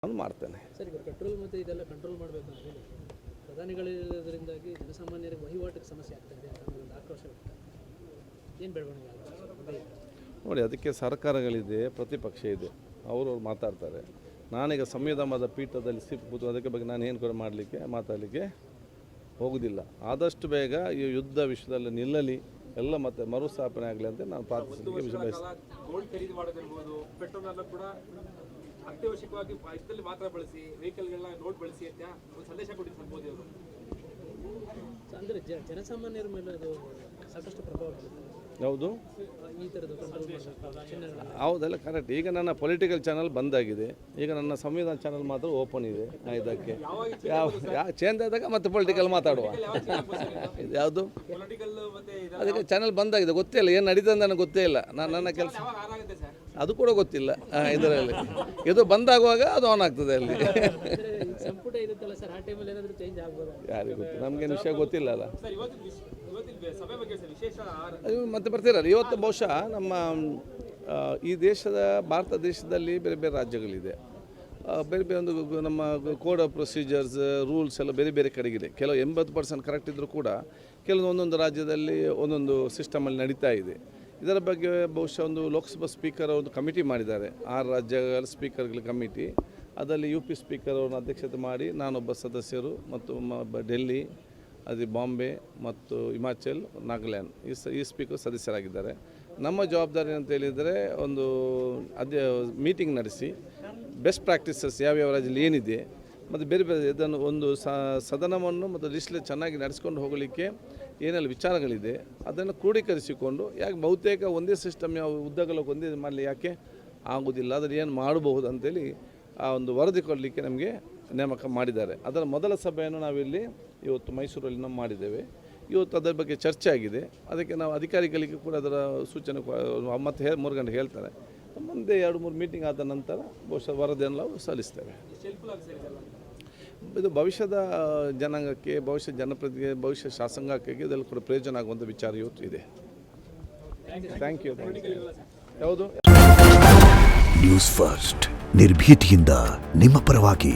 ನಾನು ಮಾಡ್ತೇನೆ. ಸರ್, ಈಗ ಪೆಟ್ರೋಲ್ ಮತ್ತು ಇದೆಲ್ಲ ಕಂಟ್ರೋಲ್ ಮಾಡಬೇಕು ಅಂತ ಹೇಳಿ ಪ್ರಧಾನಿಗಳಿರೋದ್ರಿಂದಾಗಿ ಜನಸಾಮಾನ್ಯರಿಗೆ ವಹಿವಾಟಿಗೆ ಸಮಸ್ಯೆ ಆಗ್ತಾಯಿದೆ ಅಂತ ಒಂದು ಆಕ್ರೋಶ ಏನು ಬೆಳವಣಿಗೆ ಆಗುತ್ತೆ ನೋಡಿ. ಅದಕ್ಕೆ ಸರ್ಕಾರಗಳಿದೆ, ಪ್ರತಿಪಕ್ಷ ಇದೆ, ಅವರು ಮಾತಾಡ್ತಾರೆ. ನಾನೀಗ ಸಂವಿಧಾನದ ಪೀಠದಲ್ಲಿ ಕೂತು ಅದಕ್ಕೆ ಬಗ್ಗೆ ನಾನು ಏನು ಕೂಡ ಮಾತಾಡಲಿಕ್ಕೆ ಹೋಗೋದಿಲ್ಲ. ಆದಷ್ಟು ಬೇಗ ಈ ಯುದ್ಧ ವಿಷಯದಲ್ಲಿ ನಿಲ್ಲಲಿ, ಎಲ್ಲ ಮತ್ತೆ ಮರುಸ್ಥಾಪನೆ ಆಗಲಿ ಅಂತ ನಾನು ಪ್ರಾರ್ಥಿಸಲಿಕ್ಕೆ ಗೋಲ್ಡ್ ಖರೀದಿ ಮಾಡೋದಿರ್ಬೋದು, ಪೆಟ್ರೋಲ್ ಎಲ್ಲ ಕೂಡ ಅತ್ಯವಶ್ಯಕವಾಗಿ ಇದರಲ್ಲಿ ಮಾತ್ರ ಬಳಸಿ, ವೆಹಿಕಲ್ಗಳನ್ನ ನೋಟ್ ಬಳಸಿ ಅಂತ ಒಂದು ಸಂದೇಶ ಕೊಟ್ಟಿದ್ದು ಮೋದಿ ಅವರು. ಅಂದರೆ ಜನಸಾಮಾನ್ಯರ ಮೇಲೆ ಅದು ಸಾಕಷ್ಟು ಪ್ರಭಾವ ಬೀಳುತ್ತೆ. ಯಾವುದು ಈ ಥರದ್ದು ಕಂಟ್ರೋಲ್ ಮಾಡಬೇಕು. ಹೌದಲ್ಲ, ಕರೆಕ್ಟ್. ಈಗ ನನ್ನ ಪೊಲಿಟಿಕಲ್ ಚಾನಲ್ ಬಂದಾಗಿದೆ, ಈಗ ನನ್ನ ಸಂವಿಧಾನ ಚಾನಲ್ ಮಾತ್ರ ಓಪನ್ ಇದೆ. ಇದಕ್ಕೆ ಯಾವ ಚೇಂಜ್ ಆದಾಗ ಮತ್ತೆ ಪೊಲಿಟಿಕಲ್ ಮಾತಾಡುವ. ಯಾವುದು ಅದಕ್ಕೆ ಚಾನಲ್ ಬಂದಾಗಿದೆ, ಗೊತ್ತೇ ಇಲ್ಲ ಏನು ನಡೀತದೆ ನನಗೆ ಗೊತ್ತೇ ಇಲ್ಲ. ನನ್ನ ಕೆಲಸ ಅದು ಕೂಡ ಗೊತ್ತಿಲ್ಲ. ಇದರಲ್ಲಿ ಇದು ಬಂದಾಗುವಾಗ ಅದು ಆನ್ ಆಗ್ತದೆ ಅಲ್ಲಿ. ಸಂಪುಟ ಇರುತ್ತಲ್ಲ ಸರ್, ಆ ಟೈಮಲ್ಲಿ ಏನಾದರೂ ಚೇಂಜ್ ಆಗ್ಬೋದು? ಯಾರಿಗೆ ಗೊತ್ತು, ನಮಗೇನು ವಿಷಯ ಗೊತ್ತಿಲ್ಲ ಅಲ್ಲ. ಮತ್ತೆ ಬರ್ತೀರಲ್ಲ ಇವತ್ತು. ಬಹುಶಃ ನಮ್ಮ ಈ ಭಾರತ ದೇಶದಲ್ಲಿ ಬೇರೆ ಬೇರೆ ರಾಜ್ಯಗಳಿದೆ, ಬೇರೆ ಬೇರೆ ಒಂದು ನಮ್ಮ ಕೋಡ್ ಆಫ್ ಪ್ರೊಸೀಜರ್ಸ್ ರೂಲ್ಸ್ ಎಲ್ಲ ಬೇರೆ ಬೇರೆ ಕಡೆಗಿದೆ. ಕೆಲವು 80% ಕರೆಕ್ಟ್ ಇದ್ದರೂ ಕೂಡ ಕೆಲವು ಒಂದೊಂದು ರಾಜ್ಯದಲ್ಲಿ ಒಂದೊಂದು ಸಿಸ್ಟಮಲ್ಲಿ ನಡೀತಾ ಇದೆ. ಇದರ ಬಗ್ಗೆ ಬಹುಶಃ ಒಂದು ಲೋಕಸಭಾ ಸ್ಪೀಕರ್ ಒಂದು ಕಮಿಟಿ ಮಾಡಿದ್ದಾರೆ, 6 ರಾಜ್ಯಗಳ ಸ್ಪೀಕರ್ಗಳ ಕಮಿಟಿ. ಅದರಲ್ಲಿ UP ಸ್ಪೀಕರ್ ಅವ್ರನ್ನ ಅಧ್ಯಕ್ಷತೆ ಮಾಡಿ ನಾನೊಬ್ಬ ಸದಸ್ಯರು ಮತ್ತು ಡೆಲ್ಲಿ, ಅದು ಬಾಂಬೆ ಮತ್ತು ಹಿಮಾಚಲ್, ನಾಗಾಲ್ಯಾಂಡ್ ಈ ಸ್ಪೀಕರ್ ಸದಸ್ಯರಾಗಿದ್ದಾರೆ. ನಮ್ಮ ಜವಾಬ್ದಾರಿ ಅಂತ ಹೇಳಿದರೆ ಒಂದು ಮೀಟಿಂಗ್ ನಡೆಸಿ ಬೆಸ್ಟ್ ಪ್ರಾಕ್ಟೀಸಸ್ ಯಾವ್ಯಾವ ರಾಜ್ಯದಲ್ಲಿ ಏನಿದೆ ಮತ್ತು ಬೇರೆ ಬೇರೆ ಇದನ್ನು ಒಂದು ಸದನವನ್ನು ಮತ್ತು ಲಿಸ್ಟ್ಲಿ ಚೆನ್ನಾಗಿ ನಡೆಸ್ಕೊಂಡು ಹೋಗಲಿಕ್ಕೆ ಏನೆಲ್ಲ ವಿಚಾರಗಳಿದೆ ಅದನ್ನು ಕ್ರೋಢೀಕರಿಸಿಕೊಂಡು, ಯಾಕೆ ಬಹುತೇಕ ಒಂದೇ ಸಿಸ್ಟಮ್ ಯಾವ ಉದ್ದಗಲಕ್ಕೆ ಒಂದೇ ಮಾಡಲಿ ಯಾಕೆ ಆಗೋದಿಲ್ಲ, ಅದನ್ನು ಏನು ಮಾಡಬಹುದು ಅಂತೇಳಿ ಆ ಒಂದು ವರದಿ ಕೊಡಲಿಕ್ಕೆ ನಮಗೆ ನೇಮಕ ಮಾಡಿದ್ದಾರೆ. ಅದರ ಮೊದಲ ಸಭೆಯನ್ನು ನಾವಿಲ್ಲಿ ಇವತ್ತು ಮೈಸೂರಲ್ಲಿ ನಾವು ಮಾಡಿದ್ದೇವೆ. ಇವತ್ತು ಅದರ ಬಗ್ಗೆ ಚರ್ಚೆ ಆಗಿದೆ. ಅದಕ್ಕೆ ನಾವು ಅಧಿಕಾರಿಗಳಿಗೆ ಕೂಡ ಅದರ ಸೂಚನೆ ಮತ್ತೆ 3 ಗಂಟೆಗೆ ಹೇಳ್ತಾರೆ. ಮುಂದೆ 2-3 ಮೀಟಿಂಗ್ ಆದ ನಂತರ ಬಹುಶಃ ವರದಿಯನ್ನು ನಾವು ಸಲ್ಲಿಸ್ತೇವೆ. ಇದು ಭವಿಷ್ಯದ ಜನಾಂಗಕ್ಕೆ, ಭವಿಷ್ಯ ಜನಪ್ರತಿನಿಧಿಗೆ, ಭವಿಷ್ಯ ಶಾಸಕಾಂಗಕ್ಕೆ ಇದೆಲ್ಲ ಕೂಡ ಪ್ರಯೋಜನ ಆಗುವಂಥ ವಿಚಾರ ಇವತ್ತು ಇದೆ. Thank you. ಯಾವುದು ನ್ಯೂಸ್ ಫಸ್ಟ್, ನಿರ್ಭೀತಿಯಿಂದ ನಿಮ್ಮ ಪರವಾಗಿ.